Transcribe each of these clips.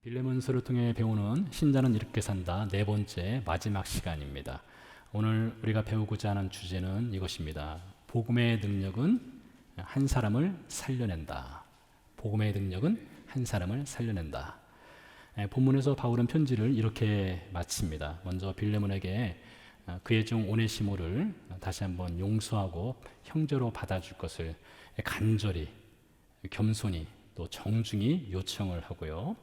빌레몬서를 통해 배우는 신자는 이렇게 산다 네 번째 마지막 시간입니다. 오늘 우리가 배우고자 하는 주제는 이것입니다. 복음의 능력은 한 사람을 살려낸다. 복음의 능력은 한 사람을 살려낸다. 본문에서 바울은 편지를 이렇게 마칩니다. 먼저 빌레몬에게 그의 종 오네시모를 다시 한번 용서하고 형제로 받아줄 것을 간절히 겸손히 또 정중히 요청을 하고요.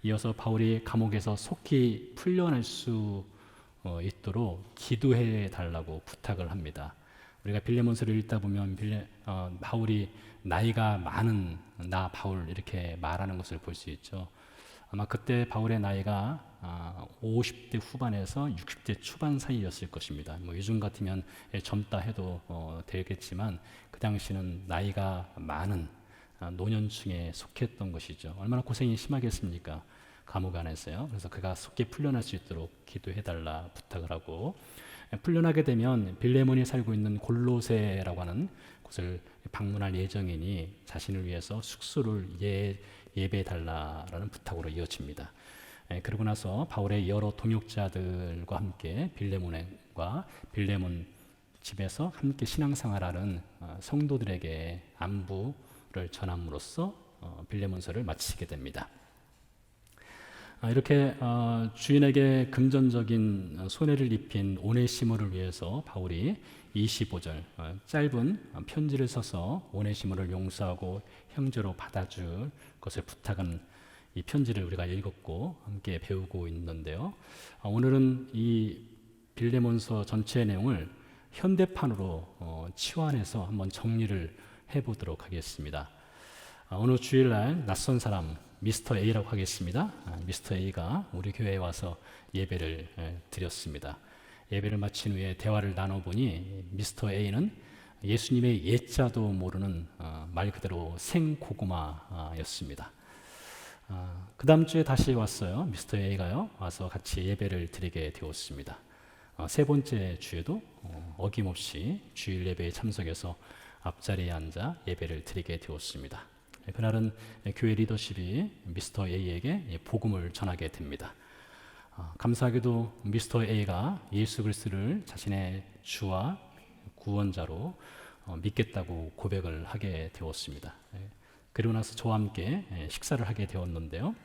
이어서 바울이 감옥에서 속히 풀려날 수 있도록 기도해 달라고 부탁을 합니다. 우리가 빌레몬서를 읽다 보면 바울이 나이가 많은 나 바울 이렇게 말하는 것을 볼 수 있죠. 아마 그때 바울의 나이가 50대 후반에서 60대 초반 사이였을 것입니다. 뭐 요즘 같으면 젊다 해도 되겠지만 그 당시는 나이가 많은 노년층에 속했던 것이죠. 얼마나 고생이 심하겠습니까? 감옥 안에서요. 그래서 그가 속히 풀려날 수 있도록 기도해달라 부탁을 하고, 풀려나게 되면 빌레몬이 살고 있는 골로새라고 하는 곳을 방문할 예정이니 자신을 위해서 숙소를 예배해달라라는 부탁으로 이어집니다. 그러고 나서 바울의 여러 동역자들과 함께 빌레몬과 빌레몬 집에서 함께 신앙생활하는 성도들에게 안부를 전함으로써 빌레몬서를 마치게 됩니다. 이렇게 주인에게 금전적인 손해를 입힌 오네시모를 위해서 바울이 25절 짧은 편지를 써서 오네시모를 용서하고 형제로 받아줄 것을 부탁한 이 편지를 우리가 읽었고 함께 배우고 있는데요. 오늘은 이 빌레몬서 전체의 내용을 현대판으로 치환해서 한번 정리를 해보도록 하겠습니다. 오늘 주일날 낯선 사람 미스터 A라고 하겠습니다. 미스터 A가 우리 교회에 와서 예배를 드렸습니다. 예배를 마친 후에 대화를 나눠보니 미스터 A는 예수님의 예자도 모르는 말 그대로 생고구마였습니다. 그 다음 주에 다시 왔어요. 미스터 A가요. 와서 같이 예배를 드리게 되었습니다. 세 번째 주에도 어김없이 주일 예배에 참석해서 앞자리에 앉아 예배를 드리게 되었습니다. 그날은 교회 리더십이 미스터 A에게 복음을 전하게 됩니다. 감사하게도 미스터 A가 예수 그리스도를 자신의 주와 구원자로 믿겠다고 고백을 하게 되었습니다. 그리고 나서 저와 함께 식사를 하게 되었는데요.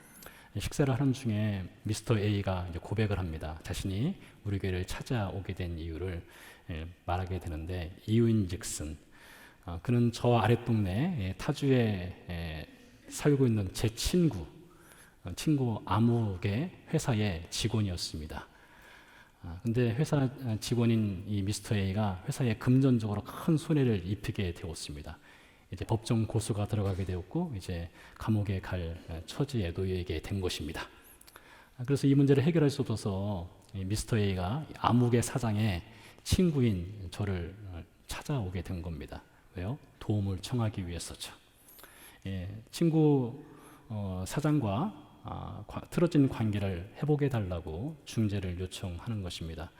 식사를 하는 중에 미스터 A가 고백을 합니다. 자신이 우리 교회를 찾아오게 된 이유를 말하게 되는데, 이유인즉슨 그는 저 아랫동네 타주에 살고 있는 제 친구 아무개 회사의 직원이었습니다. 근데 회사 직원인 이 미스터 A가 회사에 금전적으로 큰 손해를 입히게 되었습니다. 이제 법정 고소가 들어가게 되었고 이제 감옥에 갈 처지에 놓이게 된 것입니다. 그래서 이 문제를 해결할 수 없어서 미스터 A가 아무개 사장의 친구인 저를 찾아오게 된 겁니다. 왜요? 도움을 청하기 위해서죠. 친구 사장과 틀어진 관계를 회복해 달라고 중재를 요청하는 것입니다.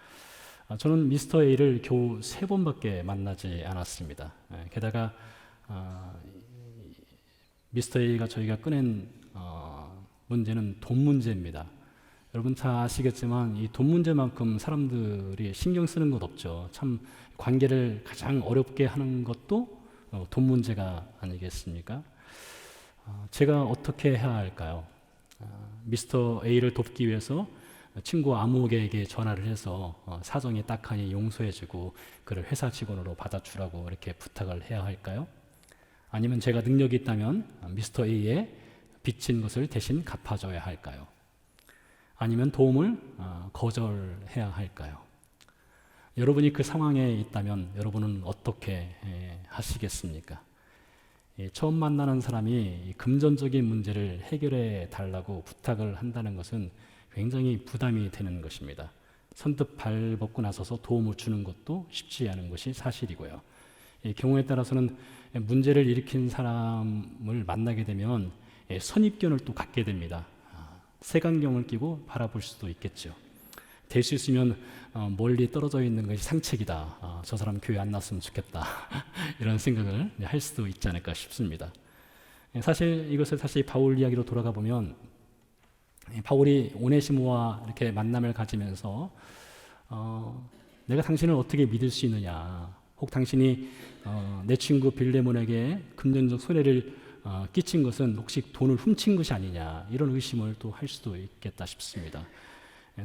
저는 미스터 A를 겨우 3번밖에 만나지 않았습니다. 게다가 미스터 A가 저희가 꺼낸 문제는 돈 문제입니다. 여러분 다 아시겠지만 이 돈 문제만큼 사람들이 신경 쓰는 것 없죠. 참 관계를 가장 어렵게 하는 것도 돈 문제가 아니겠습니까? 제가 어떻게 해야 할까요? 미스터 A를 돕기 위해서 친구 아무개에게 전화를 해서 사정이 딱하니 용서해주고 그를 회사 직원으로 받아주라고 이렇게 부탁을 해야 할까요? 아니면 제가 능력이 있다면 미스터 A에 빚진 것을 대신 갚아줘야 할까요? 아니면 도움을 거절해야 할까요? 여러분이 그 상황에 있다면 여러분은 어떻게 하시겠습니까? 처음 만나는 사람이 금전적인 문제를 해결해 달라고 부탁을 한다는 것은 굉장히 부담이 되는 것입니다. 선뜻 발벗고 나서서 도움을 주는 것도 쉽지 않은 것이 사실이고요. 경우에 따라서는 문제를 일으킨 사람을 만나게 되면 선입견을 또 갖게 됩니다. 색안경을 끼고 바라볼 수도 있겠죠. 될 수 있으면 멀리 떨어져 있는 것이 상책이다. 저 사람 교회 안 났으면 좋겠다. 이런 생각을 할 수도 있지 않을까 싶습니다. 사실 이것을 다시 바울 이야기로 돌아가 보면 바울이 오네시모와 이렇게 만남을 가지면서 내가 당신을 어떻게 믿을 수 있느냐, 혹 당신이 내 친구 빌레몬에게 금전적 손해를 끼친 것은 혹시 돈을 훔친 것이 아니냐, 이런 의심을 또 할 수도 있겠다 싶습니다.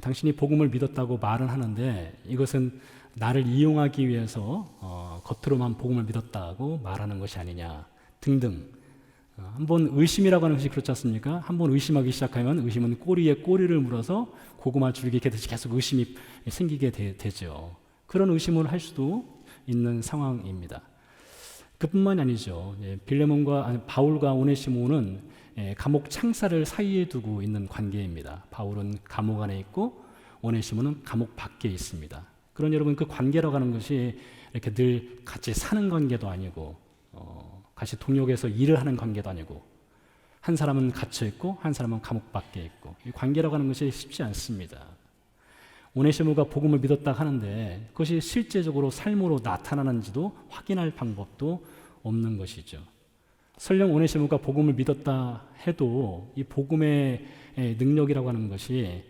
당신이 복음을 믿었다고 말은 하는데 이것은 나를 이용하기 위해서 겉으로만 복음을 믿었다고 말하는 것이 아니냐 등등. 한번 의심이라고 하는 것이 그렇지 않습니까? 한번 의심하기 시작하면 의심은 꼬리에 꼬리를 물어서 고구마 줄기 캐듯이 계속 의심이 생기게 되죠. 그런 의심을 할 수도 있는 상황입니다. 그뿐만이 아니죠. 바울과 오네시모는 감옥 창살을 사이에 두고 있는 관계입니다. 바울은 감옥 안에 있고 오네시모는 감옥 밖에 있습니다. 그런 여러분, 그 관계라고 하는 것이 이렇게 늘 같이 사는 관계도 아니고 같이 동역해서 일을 하는 관계도 아니고, 한 사람은 갇혀 있고 한 사람은 감옥 밖에 있고, 이 관계라고 하는 것이 쉽지 않습니다. 오네시모가 복음을 믿었다 하는데 그것이 실제적으로 삶으로 나타나는지도 확인할 방법도 없는 것이죠. 설령 오네시모가 복음을 믿었다 해도 이 복음의 능력이라고 하는 것이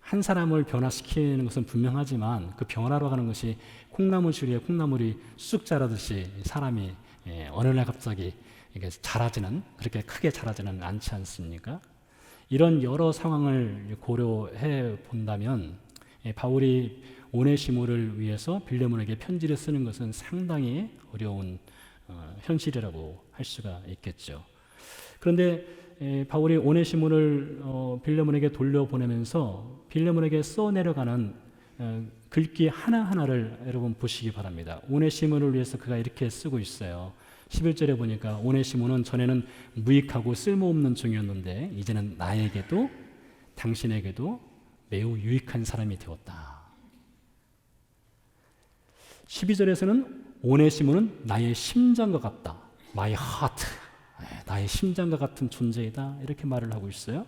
한 사람을 변화시키는 것은 분명하지만, 그 변화라고 하는 것이 콩나물 주리에 콩나물이 쑥 자라듯이 사람이 어느 날 갑자기 이게 그렇게 크게 자라지는 않지 않습니까? 이런 여러 상황을 고려해 본다면 바울이 오네시모를 위해서 빌레몬에게 편지를 쓰는 것은 상당히 어려운 현실이라고 할 수가 있겠죠. 그런데 바울이 오네시모를 빌레몬에게 돌려보내면서 빌레몬에게 써내려가는 글귀 하나하나를 여러분 보시기 바랍니다. 오네시모를 위해서 그가 이렇게 쓰고 있어요. 11절에 보니까 오네시모는 전에는 무익하고 쓸모없는 종이었는데 이제는 나에게도 당신에게도 매우 유익한 사람이 되었다. 12절에서는 오네시모는 나의 심장과 같다. My heart. 나의 심장과 같은 존재이다. 이렇게 말을 하고 있어요.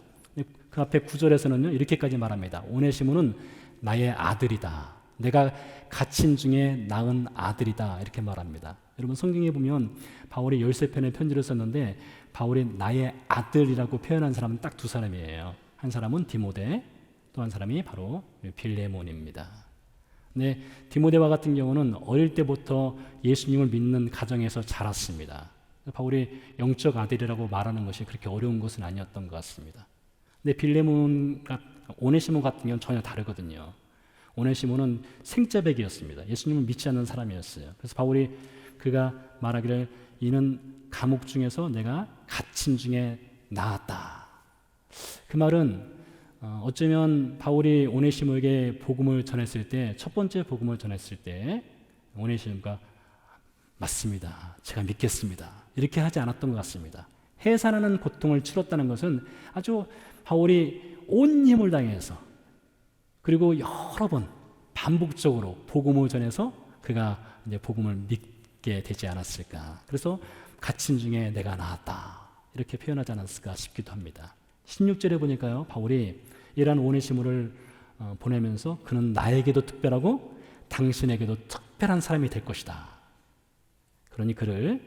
그 앞에 9절에서는요, 이렇게까지 말합니다. 오네시모는 나의 아들이다. 내가 갇힌 중에 낳은 아들이다. 이렇게 말합니다. 여러분, 성경에 보면 바울이 13편의 편지를 썼는데 바울이 나의 아들이라고 표현한 사람은 딱 두 사람이에요. 한 사람은 디모데, 또 한 사람이 바로 빌레몬입니다. 네, 디모데와 같은 경우는 어릴 때부터 예수님을 믿는 가정에서 자랐습니다. 바울이 영적 아들이라고 말하는 것이 그렇게 어려운 것은 아니었던 것 같습니다. 근데 오네시모 같은 경우는 전혀 다르거든요. 오네시모는 생짜배기였습니다. 예수님을 믿지 않는 사람이었어요. 그래서 바울이 그가 말하기를 이는 감옥 중에서 내가 갇힌 중에 나았다. 그 말은 어쩌면 바울이 오네시모에게 복음을 전했을 때, 첫 번째 복음을 전했을 때 오네시모가 맞습니다. 제가 믿겠습니다. 이렇게 하지 않았던 것 같습니다. 해산하는 고통을 치렀다는 것은 아주 바울이 온 힘을 다해서, 그리고 여러 번 반복적으로 복음을 전해서 그가 이제 복음을 믿게 되지 않았을까. 그래서 갇힌 중에 내가 나았다. 이렇게 표현하지 않았을까 싶기도 합니다. 16절에 보니까요, 바울이 이러한 오네시모를 보내면서 그는 나에게도 특별하고 당신에게도 특별한 사람이 될 것이다. 그러니 그를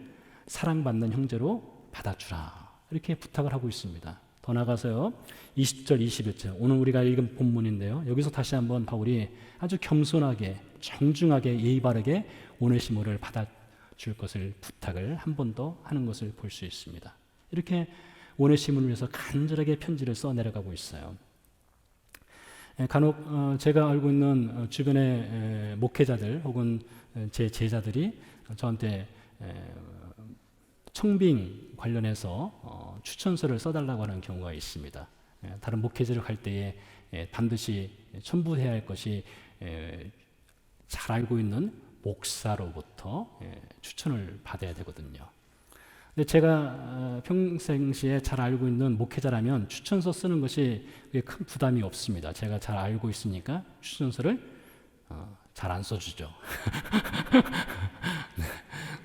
사랑받는 형제로 받아주라. 이렇게 부탁을 하고 있습니다. 더 나아가서요, 20절, 21절, 오늘 우리가 읽은 본문인데요, 여기서 다시 한번 바울이 아주 겸손하게, 정중하게, 예의 바르게 오네시모를 받아줄 것을 부탁을 한 번 더 하는 것을 볼 수 있습니다. 이렇게 오네시모를 위해서 간절하게 편지를 써 내려가고 있어요. 간혹 제가 알고 있는 주변의 목회자들 혹은 제 제자들이 저한테 청빙 관련해서 추천서를 써달라고 하는 경우가 있습니다. 다른 목회자를 갈 때에 반드시 첨부해야 할 것이 잘 알고 있는 목사로부터 추천을 받아야 되거든요. 근데 제가 평상시에 잘 알고 있는 목회자라면 추천서 쓰는 것이 큰 부담이 없습니다. 제가 잘 알고 있으니까 추천서를 잘 안 써주죠.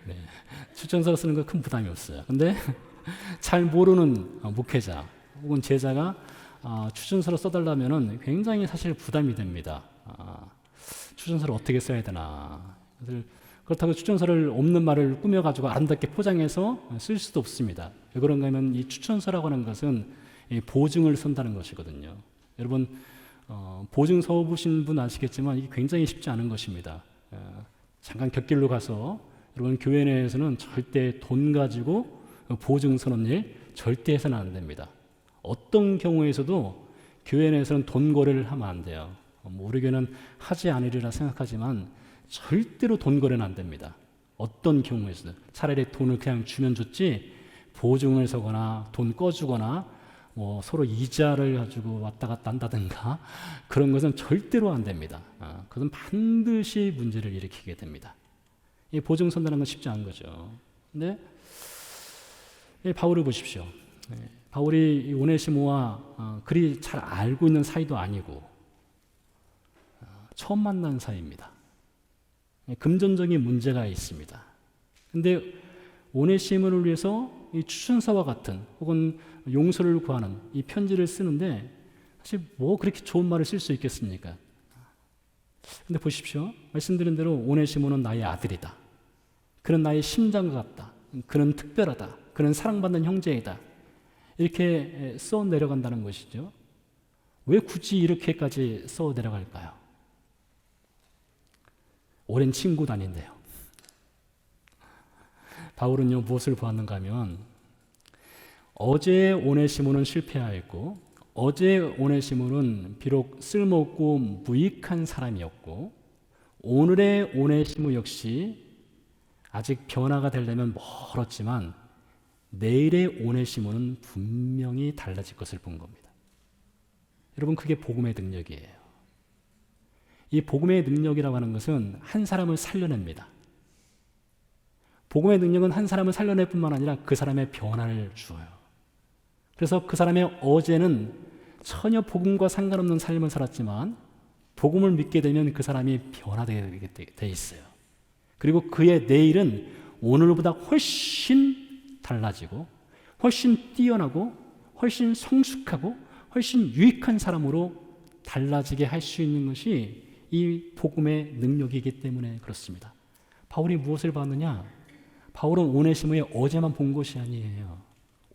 네. 추천서 쓰는 거 큰 부담이 없어요. 근데 잘 모르는 목회자 혹은 제자가 추천서를 써달라면 굉장히 사실 부담이 됩니다. 추천서를 어떻게 써야 되나. 그렇다고 추천서를 없는 말을 꾸며가지고 아름답게 포장해서 쓸 수도 없습니다. 왜 그런가 하면 이 추천서라고 하는 것은 이 보증을 선다는 것이거든요. 여러분 보증 서보신 분 아시겠지만 이게 굉장히 쉽지 않은 것입니다. 잠깐 곁길로 가서 여러분 교회 내에서는 절대 돈 가지고 보증 서는 일 절대 해서는 안 됩니다. 어떤 경우에서도 교회 내에서는 돈 거래를 하면 안 돼요. 우리 교회는 하지 않으리라 생각하지만 절대로 돈 거래는 안 됩니다. 어떤 경우에서도 차라리 돈을 그냥 주면 좋지 보증을 서거나 돈 꺼주거나 뭐 서로 이자를 가지고 왔다 갔다 한다든가 그런 것은 절대로 안 됩니다. 그것은 반드시 문제를 일으키게 됩니다. 이 보증 선다는 건 쉽지 않은 거죠. 근데 바울을 보십시오. 바울이 오네시모와 그리 잘 알고 있는 사이도 아니고 처음 만난 사이입니다. 금전적인 문제가 있습니다. 근데 오네시모를 위해서 이 추천서와 같은 혹은 용서를 구하는 이 편지를 쓰는데 사실 뭐 그렇게 좋은 말을 쓸 수 있겠습니까? 근데 보십시오. 말씀드린 대로 오네시모는 나의 아들이다. 그는 나의 심장과 같다. 그는 특별하다. 그는 사랑받는 형제이다. 이렇게 써 내려간다는 것이죠. 왜 굳이 이렇게까지 써 내려갈까요? 오랜 친구도 아닌데요. 바울은요 무엇을 보았는가 하면 어제의 오네시모는 실패하였고 어제의 오네시모는 비록 쓸모없고 무익한 사람이었고 오늘의 오네시모 역시 아직 변화가 되려면 멀었지만 내일의 오네시모는 분명히 달라질 것을 본 겁니다. 여러분 그게 복음의 능력이에요. 이 복음의 능력이라고 하는 것은 한 사람을 살려냅니다. 복음의 능력은 한 사람을 살려낼 뿐만 아니라 그 사람의 변화를 주어요. 그래서 그 사람의 어제는 전혀 복음과 상관없는 삶을 살았지만 복음을 믿게 되면 그 사람이 변화되게 돼 있어요. 그리고 그의 내일은 오늘보다 훨씬 달라지고 훨씬 뛰어나고 훨씬 성숙하고 훨씬 유익한 사람으로 달라지게 할 수 있는 것이 이 복음의 능력이기 때문에 그렇습니다. 바울이 무엇을 봤느냐? 바울은 오네시모의 어제만 본 것이 아니에요.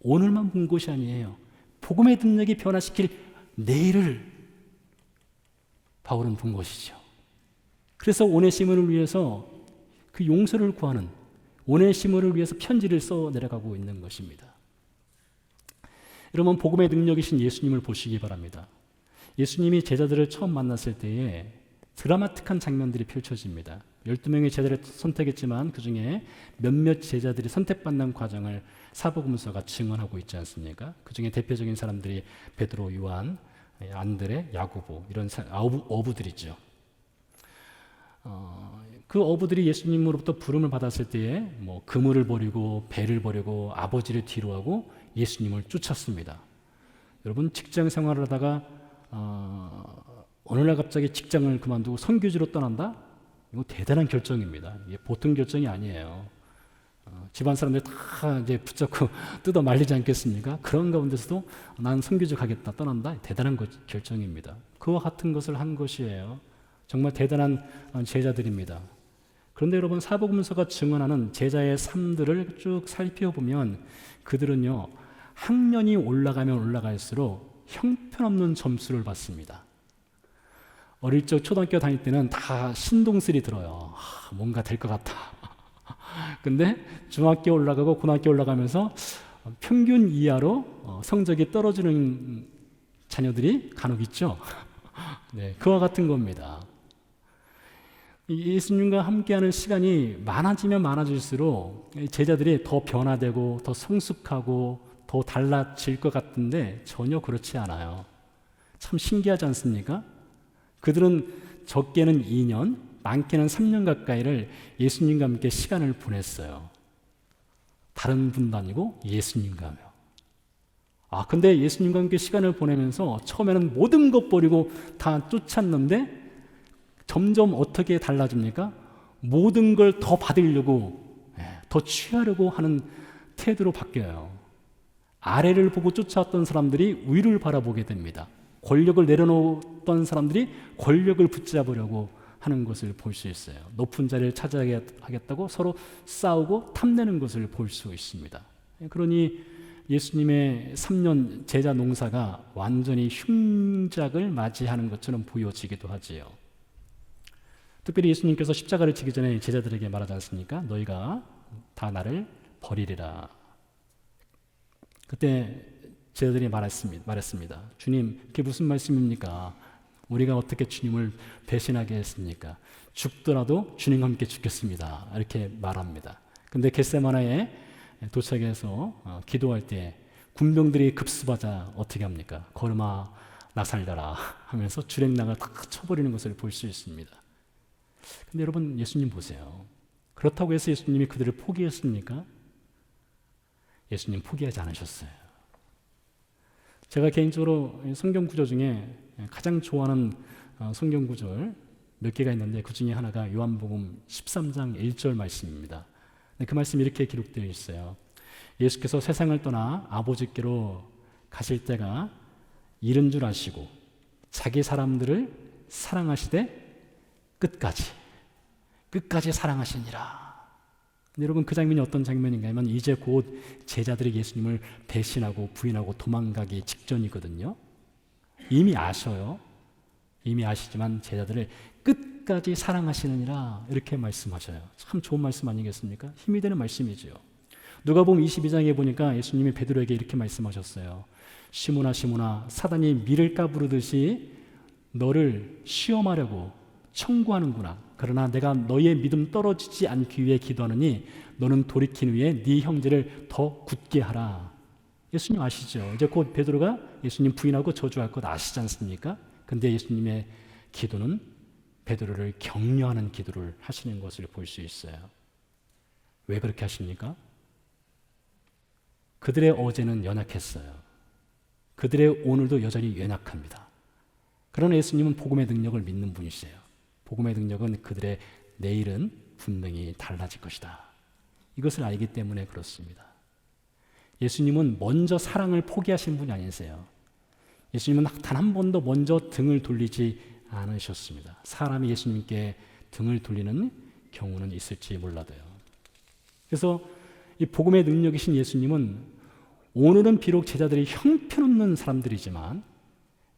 오늘만 본 것이 아니에요. 복음의 능력이 변화시킬 내일을 바울은 본 것이죠. 그래서 오네시모를 위해서 그 용서를 구하는 오네시모를 위해서 편지를 써 내려가고 있는 것입니다. 여러분 복음의 능력이신 예수님을 보시기 바랍니다. 예수님이 제자들을 처음 만났을 때에 드라마틱한 장면들이 펼쳐집니다. 12명의 제자를 선택했지만 그 중에 몇몇 제자들이 선택받는 과정을 사복음서가 증언하고 있지 않습니까? 그 중에 대표적인 사람들이 베드로, 요한, 안드레, 야고보 이런 어부들이죠. 그 어부들이 예수님으로부터 부름을 받았을 때에 뭐 그물을 버리고 배를 버리고 아버지를 뒤로하고 예수님을 쫓았습니다. 여러분 직장 생활을 하다가 어느 날 갑자기 직장을 그만두고 선교지로 떠난다? 이거 대단한 결정입니다. 이게 보통 결정이 아니에요. 집안 사람들 다 이제 붙잡고 뜯어 말리지 않겠습니까? 그런 가운데서도 난 선교지 가겠다 떠난다. 대단한 결정입니다. 그와 같은 것을 한 것이에요. 정말 대단한 제자들입니다. 그런데 여러분 사복음서가 증언하는 제자의 삶들을 쭉 살펴보면 그들은요 학년이 올라가면 올라갈수록 형편없는 점수를 받습니다. 어릴 적 초등학교 다닐 때는 다 신동슬이 들어요. 뭔가 될 것 같아. 근데 중학교 올라가고 고등학교 올라가면서 평균 이하로 성적이 떨어지는 자녀들이 간혹 있죠. 네, 그와 같은 겁니다. 예수님과 함께하는 시간이 많아지면 많아질수록 제자들이 더 변화되고 더 성숙하고 더 달라질 것 같은데 전혀 그렇지 않아요. 참 신기하지 않습니까? 그들은 적게는 2년, 많게는 3년 가까이를 예수님과 함께 시간을 보냈어요. 다른 분도 아니고 예수님과요. 근데 예수님과 함께 시간을 보내면서 처음에는 모든 것 버리고 다 쫓았는데 점점 어떻게 달라집니까? 모든 걸 더 받으려고, 더 취하려고 하는 태도로 바뀌어요. 아래를 보고 쫓아왔던 사람들이 위를 바라보게 됩니다. 권력을 내려놓던 사람들이 권력을 붙잡으려고 하는 것을 볼 수 있어요. 높은 자리를 차지하겠다고 서로 싸우고 탐내는 것을 볼 수 있습니다. 그러니 예수님의 3년 제자 농사가 완전히 흉작을 맞이하는 것처럼 보여지기도 하지요. 특별히 예수님께서 십자가를 지기 전에 제자들에게 말하지 않습니까? 너희가 다 나를 버리리라. 그때 제자들이 말했습니다. 주님, 그게 무슨 말씀입니까? 우리가 어떻게 주님을 배신하게 했습니까? 죽더라도 주님과 함께 죽겠습니다. 이렇게 말합니다. 근데 겟세마네에 도착해서 기도할 때 군병들이 급습하자 어떻게 합니까? 걸음아 나 살려라 하면서 주랭랑을 탁 쳐버리는 것을 볼 수 있습니다. 근데 여러분, 예수님 보세요. 그렇다고 해서 예수님이 그들을 포기했습니까? 예수님 포기하지 않으셨어요. 제가 개인적으로 성경 구절 중에 가장 좋아하는 성경 구절 몇 개가 있는데 그 중에 하나가 요한복음 13장 1절 말씀입니다. 그 말씀이 이렇게 기록되어 있어요. 예수께서 세상을 떠나 아버지께로 가실 때가 이른 줄 아시고 자기 사람들을 사랑하시되 끝까지 사랑하시니라. 근데 여러분, 그 장면이 어떤 장면인가 하면 이제 곧 제자들이 예수님을 배신하고 부인하고 도망가기 직전이거든요. 이미 아셔요. 이미 아시지만 제자들을 끝까지 사랑하시느니라 이렇게 말씀하셔요. 참 좋은 말씀 아니겠습니까? 힘이 되는 말씀이죠. 누가복음 22장에 보니까 예수님이 베드로에게 이렇게 말씀하셨어요. 시몬아 시몬아, 사단이 밀을 까부르듯이 너를 시험하려고 청구하는구나. 그러나 내가 너의 믿음 떨어지지 않기 위해 기도하느니 너는 돌이킨 후에 네 형제를 더 굳게 하라. 예수님 아시죠? 이제 곧 베드로가 예수님 부인하고 저주할 것 아시지 않습니까? 근데 예수님의 기도는 베드로를 격려하는 기도를 하시는 것을 볼 수 있어요. 왜 그렇게 하십니까? 그들의 어제는 연약했어요. 그들의 오늘도 여전히 연약합니다. 그러나 예수님은 복음의 능력을 믿는 분이세요. 복음의 능력은 그들의 내일은 분명히 달라질 것이다. 이것을 알기 때문에 그렇습니다. 예수님은 먼저 사랑을 포기하신 분이 아니세요. 예수님은 단 한 번도 먼저 등을 돌리지 않으셨습니다. 사람이 예수님께 등을 돌리는 경우는 있을지 몰라도요. 그래서 이 복음의 능력이신 예수님은 오늘은 비록 제자들이 형편없는 사람들이지만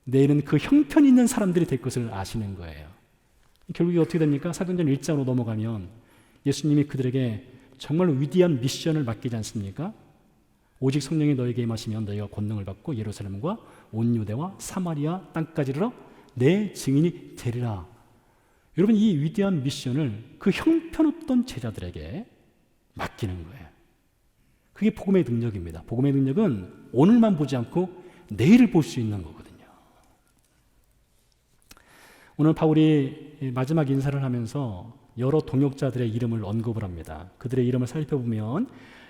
내일은 그 형편 있는 사람들이 될 것을 아시는 거예요. 결국에 어떻게 됩니까? 사도행전 1장으로 넘어가면 예수님이 그들에게 정말 위대한 미션을 맡기지 않습니까? 오직 성령이 너에게 임하시면 너희가 권능을 받고 예루살렘과 온 유대와 사마리아 땅까지 이르러 내 증인이 되리라. 여러분, 이 위대한 미션을 그 형편없던 제자들에게 맡기는 거예요. 그게 복음의 능력입니다. 복음의 능력은 오늘만 보지 않고 내일을 볼 수 있는 거거든요. 오늘 바울이 마지막 인사를 하면서 여러 동역자들의 이름을 언급을 합니다. 그들의 이름을 살펴보면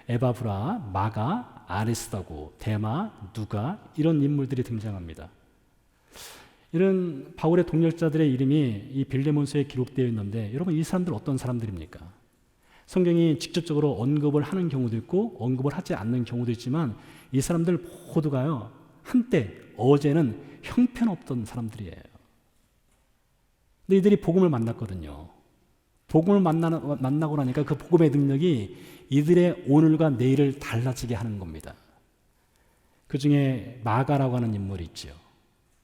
에바브라, 마가, 아리스다고, 데마, 누가 이런 인물들이 등장합니다. 이런 바울의 동역자들의 이름이 이 빌레몬서에 기록되어 있는데 여러분, 이 사람들 어떤 사람들입니까? 성경이 직접적으로 언급을 하는 경우도 있고 언급을 하지 않는 경우도 있지만 이 사람들 모두가요, 한때 어제는 형편없던 사람들이에요. 근데 이들이 복음을 만났거든요. 복음을 만나고 나니까 그 복음의 능력이 이들의 오늘과 내일을 달라지게 하는 겁니다. 그 중에 마가라고 하는 인물이 있죠.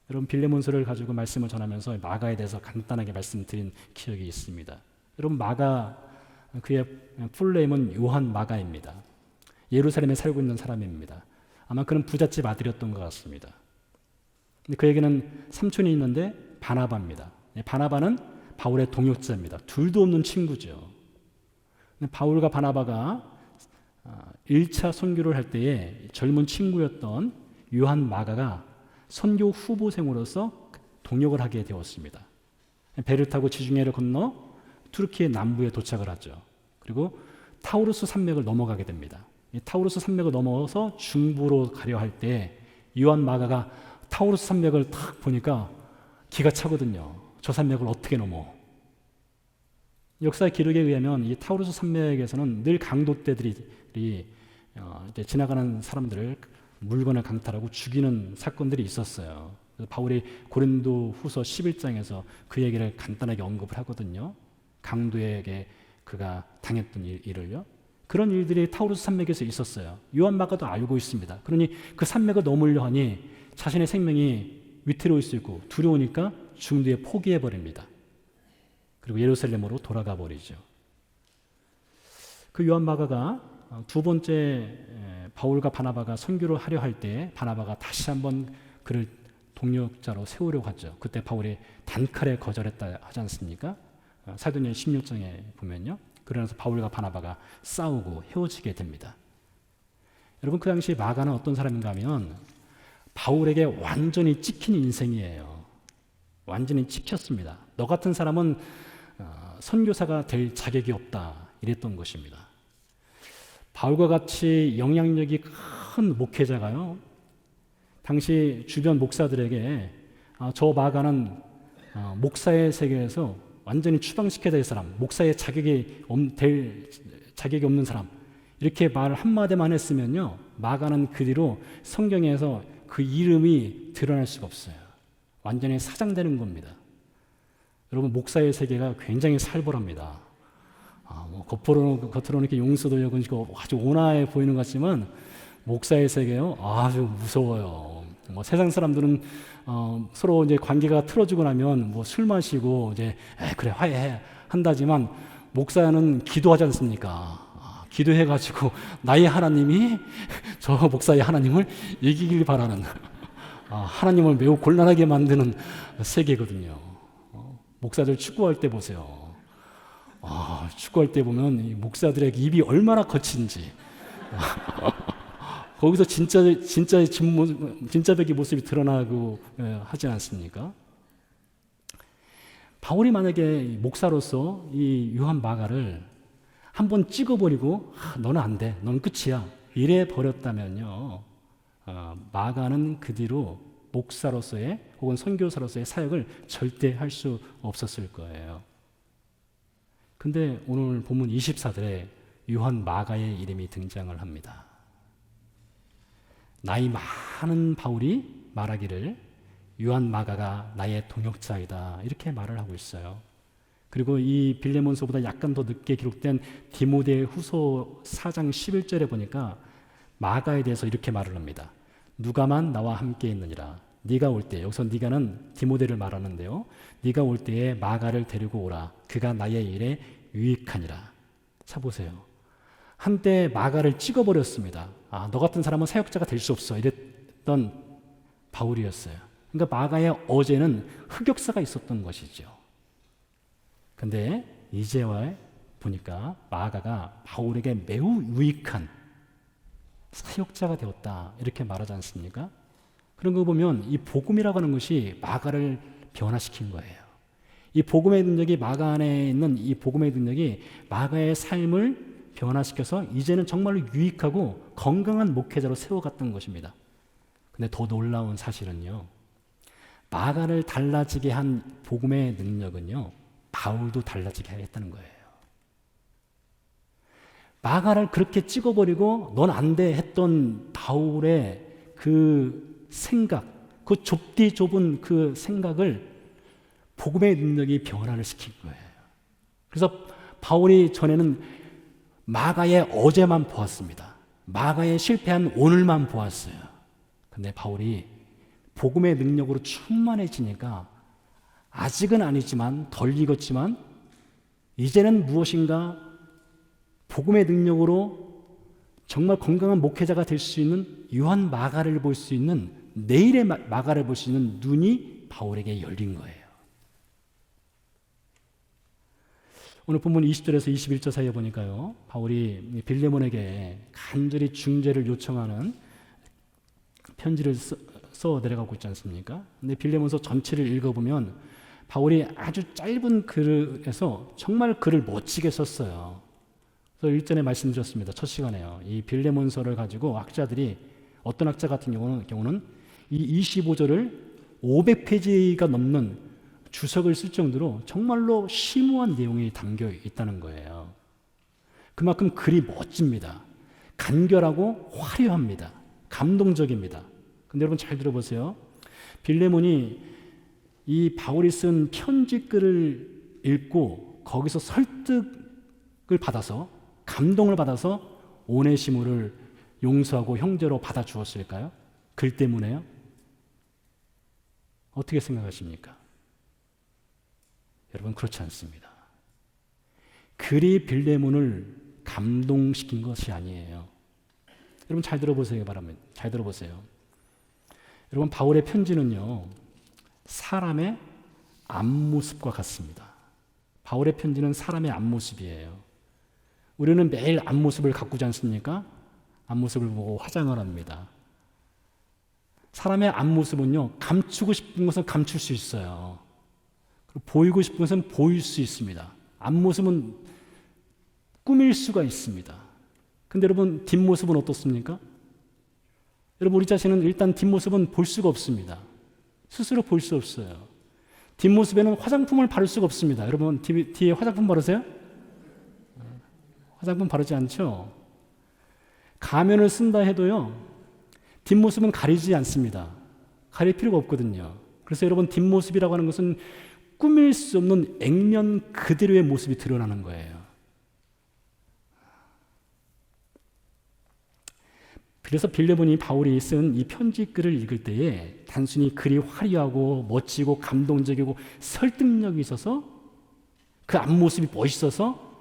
여러분, 빌레몬서를 가지고 말씀을 전하면서 마가에 대해서 간단하게 말씀드린 기억이 있습니다. 여러분, 마가, 그의 풀네임은 요한 마가입니다. 예루살렘에 살고 있는 사람입니다. 아마 그는 부잣집 아들이었던 것 같습니다. 근데 그에게는 삼촌이 있는데 바나바입니다. 바나바는 바울의 동역자입니다. 둘도 없는 친구죠. 바울과 바나바가 1차 선교를 할 때에 젊은 친구였던 요한 마가가 선교 후보생으로서 동역을 하게 되었습니다. 배를 타고 지중해를 건너 투르키의 남부에 도착을 하죠. 그리고 타우루스 산맥을 넘어가게 됩니다. 이 타우루스 산맥을 넘어서 중부로 가려 할 때 요한 마가가 타우루스 산맥을 딱 보니까 기가 차거든요. 저 산맥을 어떻게 넘어? 역사 기록에 의하면 이 타우루스 산맥에서는 늘 강도떼들이 이제 지나가는 사람들을 물건을 강탈하고 죽이는 사건들이 있었어요. 그래서 바울이 고린도 후서 11장에서 그 얘기를 간단하게 언급을 하거든요. 강도에게 그가 당했던 일을요. 그런 일들이 타우루스 산맥에서 있었어요. 요한 마가도 알고 있습니다. 그러니 그 산맥을 넘으려 하니 자신의 생명이 위태로울 수 있고 두려우니까 중도에 포기해 버립니다. 그리고 예루살렘으로 돌아가 버리죠. 그 요한 마가가 두 번째 바울과 바나바가 선교를 하려 할 때 바나바가 다시 한번 그를 동력자로 세우려고 하죠. 그때 바울이 단칼에 거절했다 하지 않습니까? 사도행전 16장에 보면요. 그러면서 바울과 바나바가 싸우고 헤어지게 됩니다. 여러분, 그 당시 마가는 어떤 사람인가 하면 바울에게 완전히 찍힌 인생이에요. 완전히 찍혔습니다. 너 같은 사람은 선교사가 될 자격이 없다, 이랬던 것입니다. 바울과 같이 영향력이 큰 목회자가요, 당시 주변 목사들에게 저 마가는 목사의 세계에서 완전히 추방시켜야 될 사람, 목사의 자격이 없는 사람, 이렇게 말 한마디만 했으면요, 마가는 그 뒤로 성경에서 그 이름이 드러날 수가 없어요. 완전히 사장되는 겁니다. 여러분, 목사의 세계가 굉장히 살벌합니다. 겉으로는 이렇게 용서도력은 아주 온화해 보이는 것 같지만 목사의 세계요, 아주 무서워요. 세상 사람들은 서로 이제 관계가 틀어지고 나면 술 마시고 이제 그래 화해해 한다지만 목사는 기도하지 않습니까? 기도해가지고 나의 하나님이 저 목사의 하나님을 이기길 바라는 하나님을 매우 곤란하게 만드는 세계거든요. 목사들 축구할 때 보세요. 축구할 때 보면 이 목사들의 입이 얼마나 거친지 거기서 진짜 벽의 모습이 드러나고 하지 않습니까? 바울이 만약에 목사로서 이 요한 마가를 한번 찍어버리고 너는 안 돼, 넌 끝이야, 이래 버렸다면요, 마가는 그 뒤로 목사로서의 혹은 선교사로서의 사역을 절대 할 수 없었을 거예요. 근데 오늘 본문 24절에 요한 마가의 이름이 등장을 합니다. 나이 많은 바울이 말하기를 요한 마가가 나의 동역자이다, 이렇게 말을 하고 있어요. 그리고 이 빌레몬서보다 약간 더 늦게 기록된 디모데 후서 4장 11절에 보니까 마가에 대해서 이렇게 말을 합니다. 누가만 나와 함께 있느니라. 네가 올 때, 여기서 네가는 디모데를 말하는데요, 네가 올 때에 마가를 데리고 오라. 그가 나의 일에 유익하니라. 자 보세요. 한때 마가를 찍어버렸습니다. 너 같은 사람은 사역자가 될 수 없어, 이랬던 바울이었어요. 그러니까 마가의 어제는 흑역사가 있었던 것이죠. 근데 이제와 보니까 마가가 바울에게 매우 유익한 사역자가 되었다, 이렇게 말하지 않습니까? 그런 거 보면 이 복음이라고 하는 것이 마가를 변화시킨 거예요. 이 복음의 능력이, 마가 안에 있는 이 복음의 능력이 마가의 삶을 변화시켜서 이제는 정말로 유익하고 건강한 목회자로 세워갔던 것입니다. 근데 더 놀라운 사실은요, 마가를 달라지게 한 복음의 능력은요, 바울도 달라지게 했다는 거예요. 마가를 그렇게 찍어버리고 넌 안 돼 했던 바울의 그 생각, 그 좁디 좁은 그 생각을 복음의 능력이 변화를 시킨 거예요. 그래서 바울이 전에는 마가의 어제만 보았습니다. 마가의 실패한 오늘만 보았어요. 근데 바울이 복음의 능력으로 충만해지니까 아직은 아니지만, 덜 익었지만 이제는 무엇인가 복음의 능력으로 정말 건강한 목회자가 될 수 있는 요한 마가를 볼 수 있는, 내일의 마가를 볼 수 있는 눈이 바울에게 열린 거예요. 오늘 본문 20절에서 21절 사이에 보니까요, 바울이 빌레몬에게 간절히 중재를 요청하는 편지를 써 내려가고 있지 않습니까? 근데 빌레몬서 전체를 읽어보면 바울이 아주 짧은 글에서 정말 글을 멋지게 썼어요. 그래서 일전에 말씀드렸습니다. 첫 시간에요. 이 빌레몬서를 가지고 학자들이, 어떤 학자 같은 경우는 이 25절을 500페이지가 넘는 주석을 쓸 정도로 정말로 심오한 내용이 담겨 있다는 거예요. 그만큼 글이 멋집니다. 간결하고 화려합니다. 감동적입니다. 근데 여러분 잘 들어보세요. 빌레몬이 이 바울이 쓴 편지글을 읽고 거기서 설득을 받아서 감동을 받아서 오네시모를 용서하고 형제로 받아주었을까요? 글 때문에요? 어떻게 생각하십니까? 여러분, 그렇지 않습니다. 글이 빌레몬을 감동시킨 것이 아니에요. 여러분, 잘 들어보세요. 바랍니다. 잘 들어보세요. 여러분, 바울의 편지는요, 사람의 앞모습과 같습니다. 바울의 편지는 사람의 앞모습이에요. 우리는 매일 앞모습을 가꾸지 않습니까? 앞모습을 보고 화장을 합니다. 사람의 앞모습은요, 감추고 싶은 것은 감출 수 있어요. 보이고 싶은 것은 보일 수 있습니다. 앞모습은 꾸밀 수가 있습니다. 근데 여러분, 뒷모습은 어떻습니까? 여러분, 우리 자신은 일단 뒷모습은 볼 수가 없습니다. 스스로 볼 수 없어요. 뒷모습에는 화장품을 바를 수가 없습니다. 여러분, 뒤에 화장품 바르세요? 화장품 바르지 않죠? 가면을 쓴다 해도요, 뒷모습은 가리지 않습니다. 가릴 필요가 없거든요. 그래서 여러분, 뒷모습이라고 하는 것은 꾸밀 수 없는 액면 그대로의 모습이 드러나는 거예요. 그래서 빌레몬이 바울이 쓴 이 편지 글을 읽을 때에 단순히 글이 화려하고 멋지고 감동적이고 설득력이 있어서 그 앞모습이 멋있어서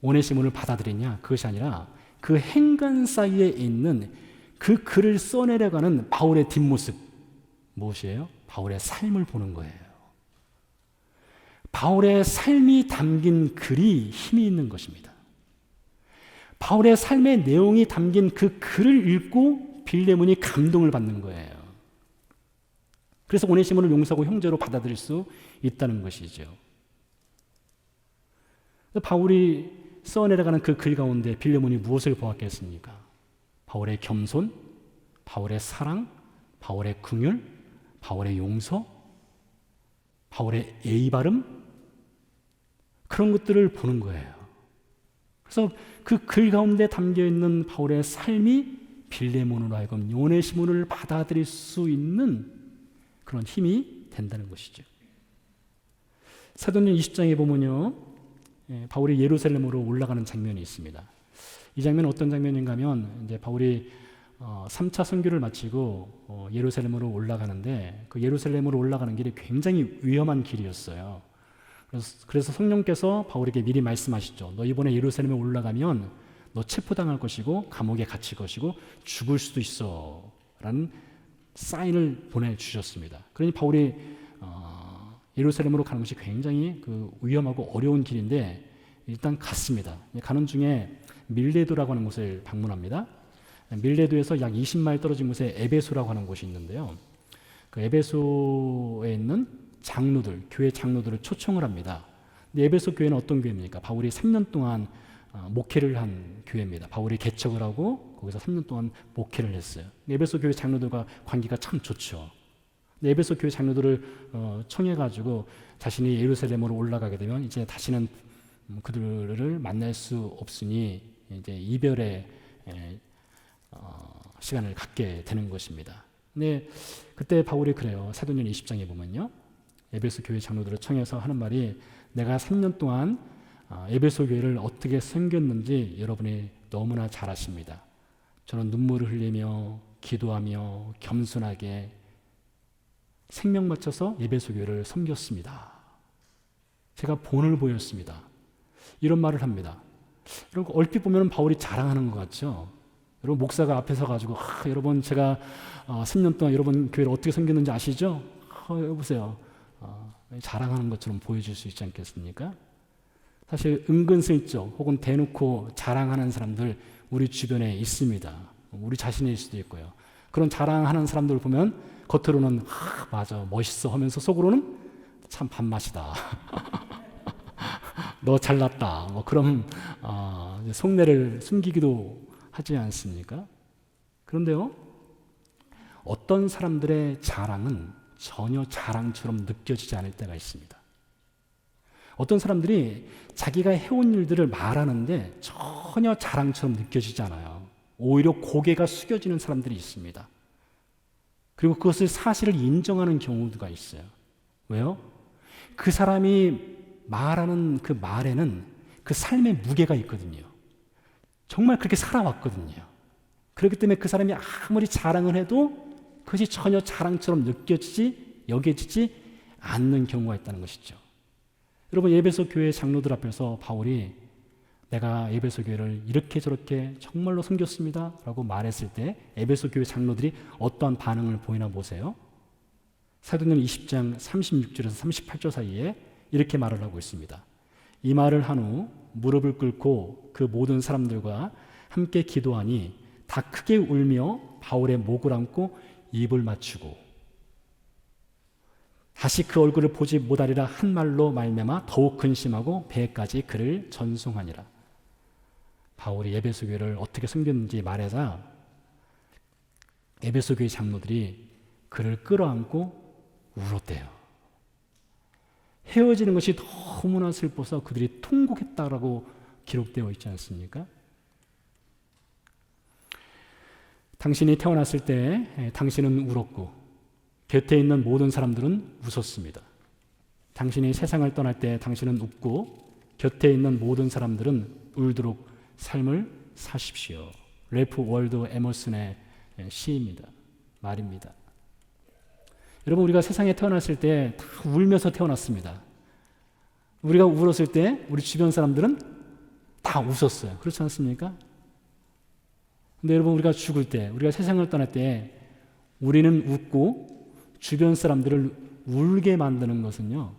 오네시모를 받아들이냐, 그것이 아니라 그 행간 사이에 있는 그 글을 써내려가는 바울의 뒷모습, 무엇이에요? 바울의 삶을 보는 거예요. 바울의 삶이 담긴 글이 힘이 있는 것입니다. 바울의 삶의 내용이 담긴 그 글을 읽고 빌레몬이 감동을 받는 거예요. 그래서 오네시모를 용서하고 형제로 받아들일 수 있다는 것이죠. 바울이 써내려가는 그 글 가운데 빌레몬이 무엇을 보았겠습니까? 바울의 겸손, 바울의 사랑, 바울의 긍휼, 바울의 용서, 바울의 예의 바름, 그런 것들을 보는 거예요. 그래서 그 글 가운데 담겨있는 바울의 삶이 빌레몬으로 하여금 오네시모를 받아들일 수 있는 그런 힘이 된다는 것이죠. 사도행전 20장에 보면요, 바울이 예루살렘으로 올라가는 장면이 있습니다. 이 장면은 어떤 장면인가 하면, 이제 바울이 3차 선교를 마치고 예루살렘으로 올라가는데, 그 예루살렘으로 올라가는 길이 굉장히 위험한 길이었어요. 그래서 성령께서 바울에게 미리 말씀하시죠. 너 이번에 예루살렘에 올라가면 너 체포당할 것이고 감옥에 갇힐 것이고 죽을 수도 있어 라는 사인을 보내주셨습니다. 그러니 바울이 예루살렘으로 가는 것이 굉장히 그 위험하고 어려운 길인데 일단 갔습니다. 가는 중에 밀레도라고 하는 곳을 방문합니다. 밀레도에서 약 20마일 떨어진 곳에 에베소라고 하는 곳이 있는데요. 그 에베소에 있는 장로들, 교회 장로들을 초청을 합니다. 근데 에베소 교회는 어떤 교회입니까? 바울이 3년 동안 목회를 한 교회입니다. 바울이 개척을 하고 거기서 3년 동안 목회를 했어요. 에베소 교회 장로들과 관계가 참 좋죠. 에베소 교회 장로들을 청해가지고 자신이 예루살렘으로 올라가게 되면 이제 다시는 그들을 만날 수 없으니 이제 이별의 시간을 갖게 되는 것입니다. 근데 그때 바울이 그래요. 사도행전 20장에 보면요, 에베소 교회 장로들을 청해서 하는 말이, 내가 3년 동안 에베소 교회를 어떻게 섬겼는지 여러분이 너무나 잘 아십니다. 저는 눈물을 흘리며 기도하며 겸손하게 생명 바쳐서 에베소 교회를 섬겼습니다. 제가 본을 보였습니다. 이런 말을 합니다. 여러분, 얼핏 보면 바울이 자랑하는 것 같죠? 여러분, 목사가 앞에 서가지고 여러분 제가 3년 동안 여러분 교회를 어떻게 섬겼는지 아시죠? 여보세요. 자랑하는 것처럼 보여줄 수 있지 않겠습니까? 사실 은근슬쩍 혹은 대놓고 자랑하는 사람들 우리 주변에 있습니다. 우리 자신일 수도 있고요. 그런 자랑하는 사람들을 보면 겉으로는 맞아 멋있어 하면서 속으로는 참 밥맛이다. 너 잘났다. 뭐 그런 속내를 숨기기도 하지 않습니까? 그런데요, 어떤 사람들의 자랑은 전혀 자랑처럼 느껴지지 않을 때가 있습니다. 어떤 사람들이 자기가 해온 일들을 말하는데 전혀 자랑처럼 느껴지지 않아요. 오히려 고개가 숙여지는 사람들이 있습니다. 그리고 그것을 사실을 인정하는 경우가 있어요. 왜요? 그 사람이 말하는 그 말에는 그 삶의 무게가 있거든요. 정말 그렇게 살아왔거든요. 그렇기 때문에 그 사람이 아무리 자랑을 해도 그것이 전혀 자랑처럼 여겨지지 않는 경우가 있다는 것이죠. 여러분, 에베소 교회 장로들 앞에서 바울이 내가 에베소 교회를 이렇게 저렇게 정말로 섬겼습니다 라고 말했을 때 에베소 교회 장로들이 어떠한 반응을 보이나 보세요. 사도행전 20장 36절에서 38절 사이에 이렇게 말을 하고 있습니다. 이 말을 한 후 무릎을 꿇고 그 모든 사람들과 함께 기도하니 다 크게 울며 바울의 목을 안고 입을 맞추고 다시 그 얼굴을 보지 못하리라 한 말로 말미암아 더욱 근심하고 배까지 그를 전송하니라. 바울이 에베소 교회를 어떻게 섬겼는지 말해서 에베소 교회 장로들이 그를 끌어안고 울었대요. 헤어지는 것이 너무나 슬퍼서 그들이 통곡했다라고 기록되어 있지 않습니까? 당신이 태어났을 때 당신은 울었고 곁에 있는 모든 사람들은 웃었습니다. 당신이 세상을 떠날 때 당신은 웃고 곁에 있는 모든 사람들은 울도록 삶을 사십시오. 래프 월드 에머슨의 시입니다. 말입니다. 여러분, 우리가 세상에 태어났을 때 다 울면서 태어났습니다. 우리가 울었을 때 우리 주변 사람들은 다 웃었어요. 그렇지 않습니까? 근데 여러분, 우리가 죽을 때, 우리가 세상을 떠날 때 우리는 웃고 주변 사람들을 울게 만드는 것은요,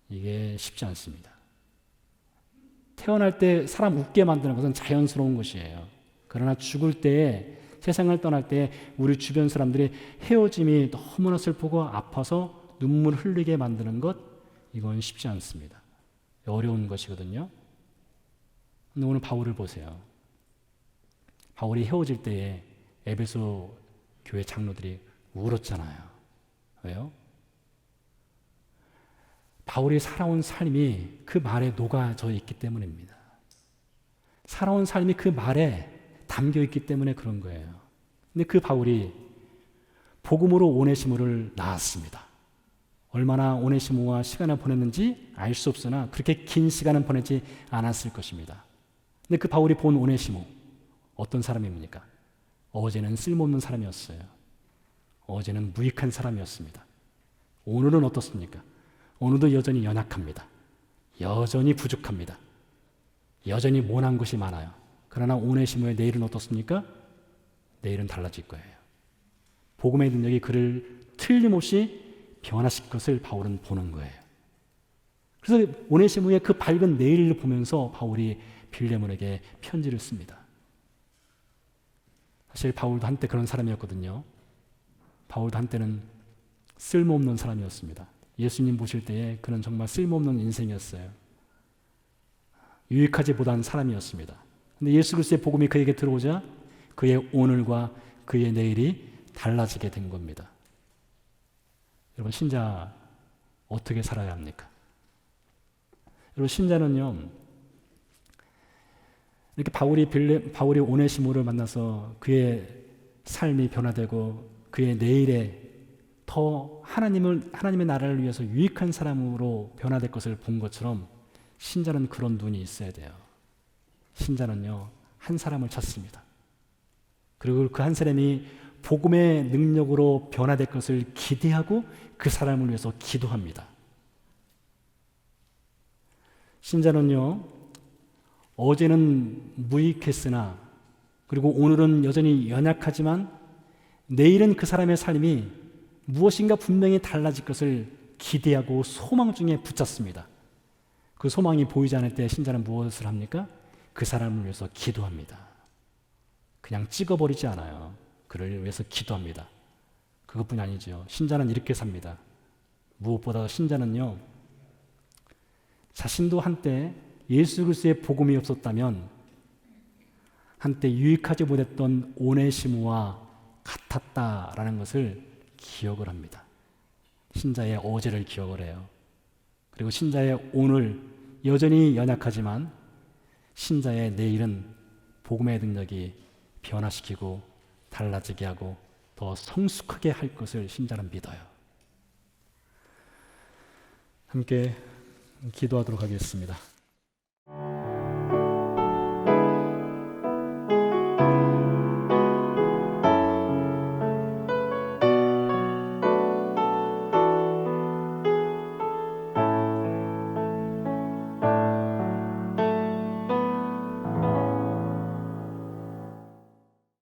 이게 쉽지 않습니다. 태어날 때 사람 웃게 만드는 것은 자연스러운 것이에요. 그러나 죽을 때에, 세상을 떠날 때 우리 주변 사람들이 헤어짐이 너무나 슬프고 아파서 눈물 흘리게 만드는 것, 이건 쉽지 않습니다. 어려운 것이거든요. 근데 오늘 바울을 보세요. 바울이 헤어질 때에 에베소 교회 장로들이 울었잖아요. 왜요? 바울이 살아온 삶이 그 말에 녹아져 있기 때문입니다. 살아온 삶이 그 말에 담겨 있기 때문에 그런 거예요. 근데 그 바울이 복음으로 오네시모를 낳았습니다. 얼마나 오네시모와 시간을 보냈는지 알 수 없으나 그렇게 긴 시간은 보내지 않았을 것입니다. 근데 그 바울이 본 오네시모, 어떤 사람입니까? 어제는 쓸모없는 사람이었어요. 어제는 무익한 사람이었습니다. 오늘은 어떻습니까? 오늘도 여전히 연약합니다. 여전히 부족합니다. 여전히 모난 것이 많아요. 그러나 오네시모의 내일은 어떻습니까? 내일은 달라질 거예요. 복음의 능력이 그를 틀림없이 변화시킬 것을 바울은 보는 거예요. 그래서 오네시모의 그 밝은 내일을 보면서 바울이 빌레몬에게 편지를 씁니다. 사실 바울도 한때 그런 사람이었거든요. 바울도 한때는 쓸모없는 사람이었습니다. 예수님 보실 때에 그는 정말 쓸모없는 인생이었어요. 유익하지 못한 사람이었습니다. 근데 예수 그리스도의 복음이 그에게 들어오자 그의 오늘과 그의 내일이 달라지게 된 겁니다. 여러분, 신자 어떻게 살아야 합니까? 여러분, 신자는요, 이렇게 바울이 오네시모를 만나서 그의 삶이 변화되고 그의 내일에 더 하나님의 나라를 위해서 유익한 사람으로 변화될 것을 본 것처럼 신자는 그런 눈이 있어야 돼요. 신자는요, 한 사람을 찾습니다. 그리고 그 한 사람이 복음의 능력으로 변화될 것을 기대하고 그 사람을 위해서 기도합니다. 신자는요, 어제는 무익했으나 그리고 오늘은 여전히 연약하지만 내일은 그 사람의 삶이 무엇인가 분명히 달라질 것을 기대하고 소망 중에 붙잡습니다. 그 소망이 보이지 않을 때 신자는 무엇을 합니까? 그 사람을 위해서 기도합니다. 그냥 찍어버리지 않아요. 그를 위해서 기도합니다. 그것뿐이 아니죠. 신자는 이렇게 삽니다. 무엇보다 신자는요, 자신도 한때 예수 그리스도의 복음이 없었다면 한때 유익하지 못했던 오네시모와 같았다라는 것을 기억을 합니다. 신자의 어제를 기억을 해요. 그리고 신자의 오늘 여전히 연약하지만 신자의 내일은 복음의 능력이 변화시키고 달라지게 하고 더 성숙하게 할 것을 신자는 믿어요. 함께 기도하도록 하겠습니다.